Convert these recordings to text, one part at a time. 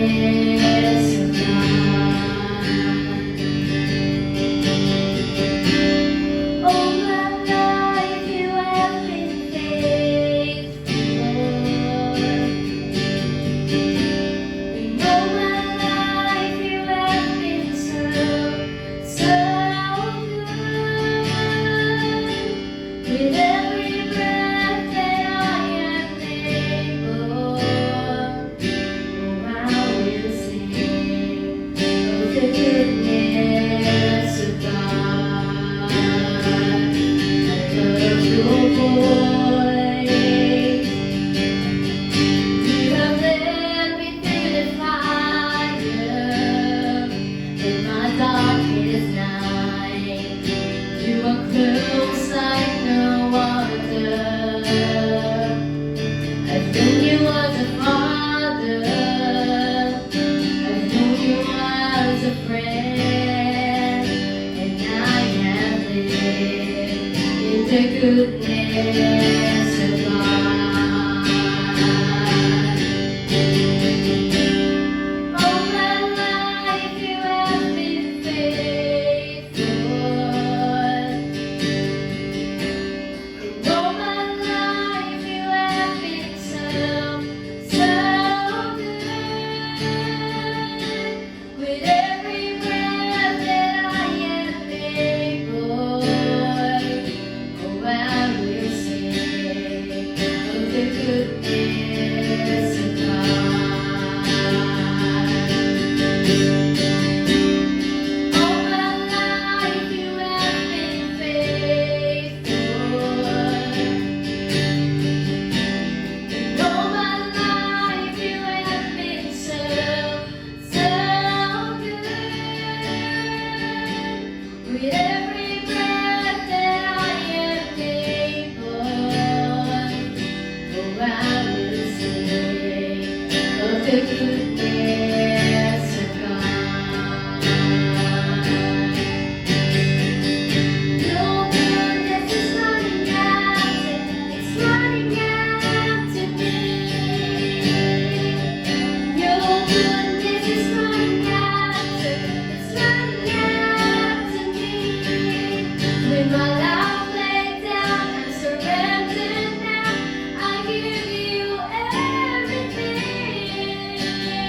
The goodness of God. All my life you have been faithful. And all my life you have been so good. With every breath that I am able, I will sing of the goodness of God. All my life you have been faithful. And all my life you have been so good. With every breath that I am able, I will sing of the goodness of God. Your goodness is running after, it's running after me. Your goodness is running after, it's running after me. With my life laid down and surrendered now, I give you everything.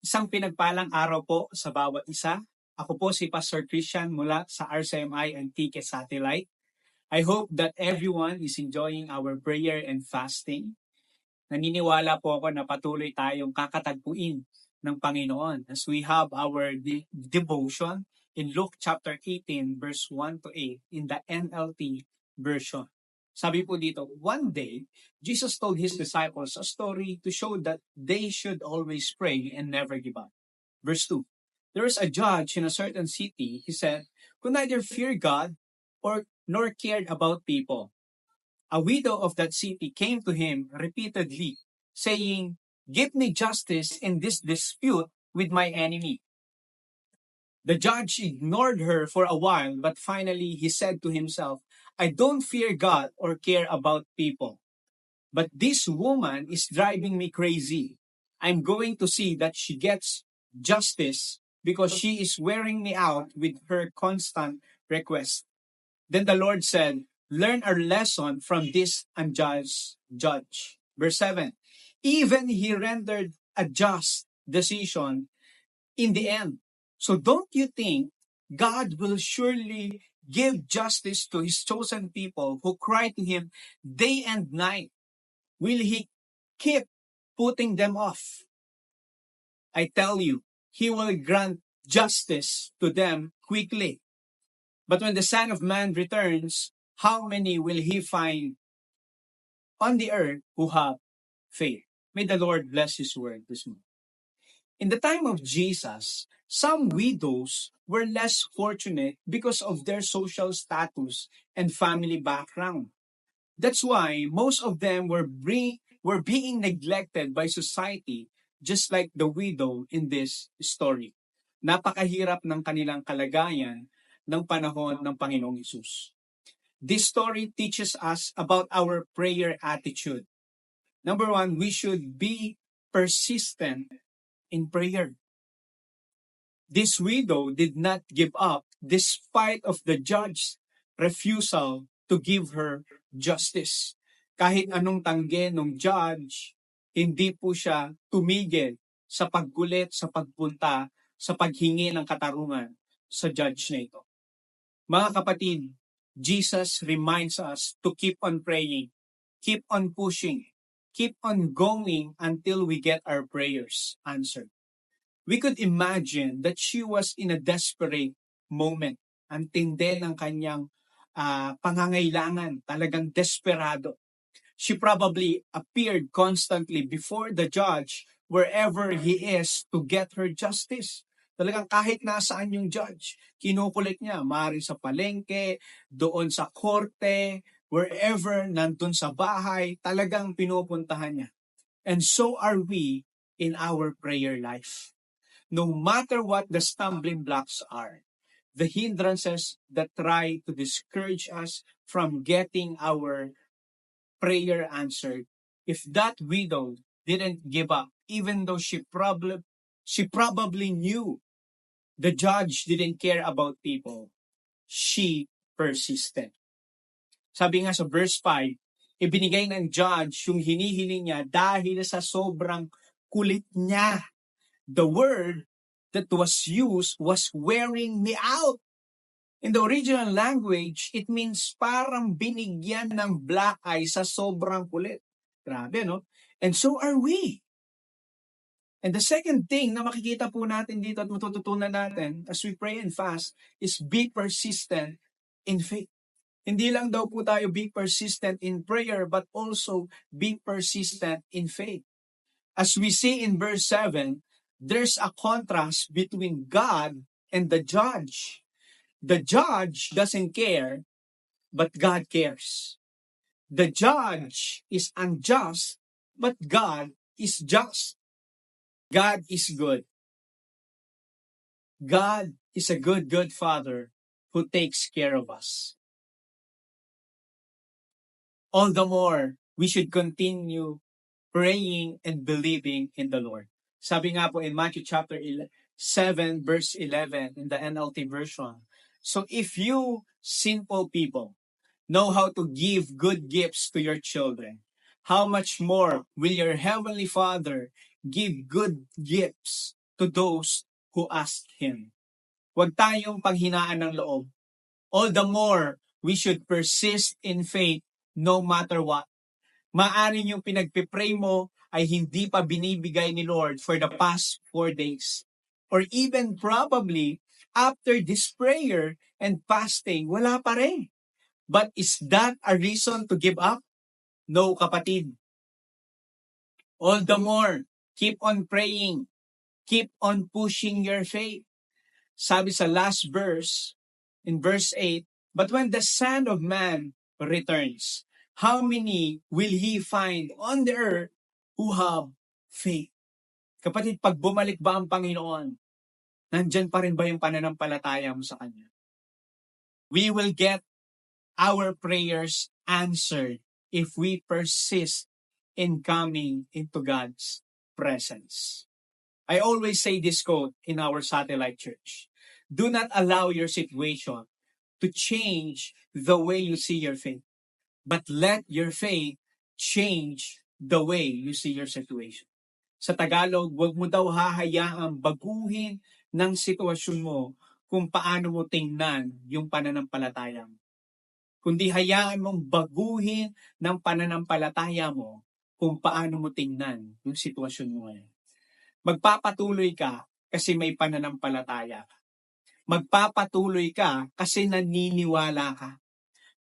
Isang pinagpalang araw po sa bawat isa. Ako po si Pastor Christian mula sa RCMI Antique Satellite. I hope that everyone is enjoying our prayer and fasting. Naniniwala po ako na patuloy tayong kakatagpuin ng Panginoon as we have our devotion in Luke chapter 18 verse 1 to 8 in the NLT version. Sabi po dito, one day, Jesus told his disciples a story to show that they should always pray and never give up. Verse 2, there was a judge in a certain city, he said, who neither feared God or nor cared about people. A widow of that city came to him repeatedly, saying, give me justice in this dispute with my enemy. The judge ignored her for a while, but finally he said to himself, I don't fear God or care about people. But this woman is driving me crazy. I'm going to see that she gets justice because she is wearing me out with her constant request. Then the Lord said, learn a lesson from this unjust judge. Verse 7, even he rendered a just decision in the end. So don't you think God will surely give justice to his chosen people who cry to him day and night? Will he keep putting them off? I tell you, he will grant justice to them quickly. But when the Son of Man returns, how many will he find on the earth who have faith? May the Lord bless his word this morning. In the time of Jesus, some widows were less fortunate because of their social status and family background. That's why most of them were being neglected by society, just like the widow in this story. Napakahirap ng kanilang kalagayan ng panahon ng Panginoong Hesus. This story teaches us about our prayer attitude. Number one, we should be persistent in prayer. This widow did not give up despite of the judge's refusal to give her justice. Kahit anong tangge ng judge, hindi po siya tumigil sa pagkulit, sa pagpunta, sa paghingi ng katarungan sa judge na ito. Mga kapatid, Jesus reminds us to keep on praying, keep on pushing, keep on going until we get our prayers answered. We could imagine that she was in a desperate moment. Ang tindi ng kanyang pangangailangan, talagang desperado. She probably appeared constantly before the judge wherever he is to get her justice. Talagang kahit nasaan yung judge, kinukulit niya, maaari sa palengke, doon sa korte, wherever, nandun sa bahay, talagang pinupuntahan niya. And so are we in our prayer life. No matter what the stumbling blocks are, the hindrances that try to discourage us from getting our prayer answered, if that widow didn't give up, even though she probably knew the judge didn't care about people, she persisted. Sabi nga sa verse 5, ibinigay ng judge yung hinihiling niya dahil sa sobrang kulit niya. The word that was used was wearing me out. In the original language, it means parang binigyan ng black eye sa sobrang kulit. Grabe, no? And so are we. And the second thing na makikita po natin dito at matututunan natin as we pray and fast is be persistent in faith. Hindi lang daw po tayo be persistent in prayer but also be persistent in faith. As we see in verse 7, there's a contrast between God and the judge. The judge doesn't care, but God cares. The judge is unjust, but God is just. God is good. God is a good, good Father who takes care of us. All the more, we should continue praying and believing in the Lord. Sabi nga po in Matthew chapter 7, verse 11 in the NLT version, so if you sinful people know how to give good gifts to your children, how much more will your heavenly Father give good gifts to those who ask Him. Huwag tayong panghinaan ng loob. All the more, we should persist in faith no matter what. Maaring yung pinagpipray mo ay hindi pa binibigay ni Lord for the past 4 days. Or even probably, after this prayer and fasting, wala pa rin. But is that a reason to give up? No, kapatid. All the more, keep on praying. Keep on pushing your faith. Sabi sa last verse, in verse 8, but when the Son of Man returns, how many will He find on the earth who have faith? Kapatid, pag bumalik ba ang Panginoon, nandyan pa rin ba yung pananampalataya mo sa Kanya? We will get our prayers answered if we persist in coming into God's presence. I always say this quote in our satellite church. Do not allow your situation to change the way you see your faith, but let your faith change the way you see your situation. Sa Tagalog, huwag mo daw hahayaang baguhin ng sitwasyon mo kung paano mo tingnan yung pananampalataya mo. Kundi hayaan mong baguhin ng pananampalataya mo kung paano mo tingnan yung sitwasyon mo ngayon. Magpapatuloy ka kasi may pananampalataya ka. Magpapatuloy ka kasi naniniwala ka.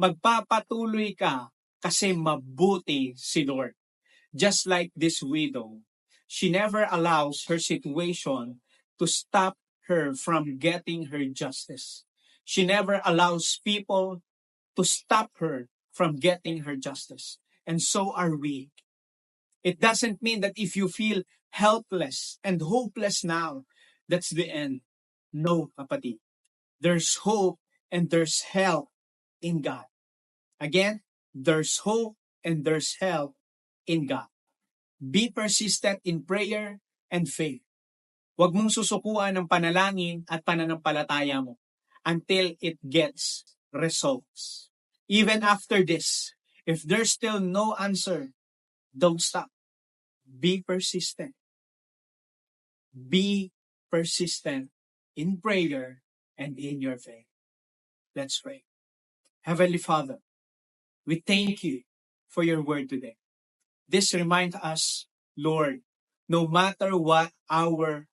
Magpapatuloy ka kasi mabuti si Lord. Just like this widow, she never allows her situation to stop her from getting her justice. She never allows people to stop her from getting her justice. And so are we. It doesn't mean that if you feel helpless and hopeless now, that's the end. No, kapatid. There's hope and there's help in God. Again, there's hope and there's help in God. Be persistent in prayer and faith. Huwag mong susukuan ng panalangin at pananampalataya mo until it gets results. Even after this, if there's still no answer, don't stop. Be persistent. Be persistent in prayer and in your faith. Let's pray. Heavenly Father, we thank you for your word today. This reminds us, Lord, no matter what our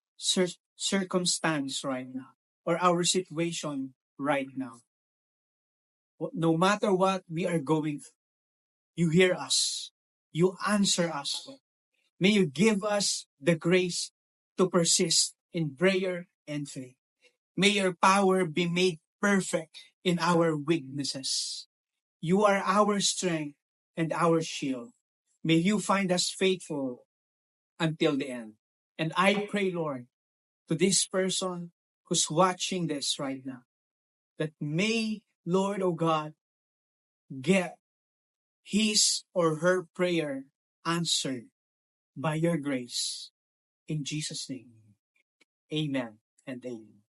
circumstance right now or our situation right now, no matter what we are going through, you hear us. You answer us, Lord. May you give us the grace to persist in prayer and faith. May your power be made perfect in our weaknesses. You are our strength and our shield. May you find us faithful until the end. And I pray, Lord, to this person who's watching this right now, that may, Lord, O God, get his or her prayer answered by your grace. In Jesus' name, amen and amen.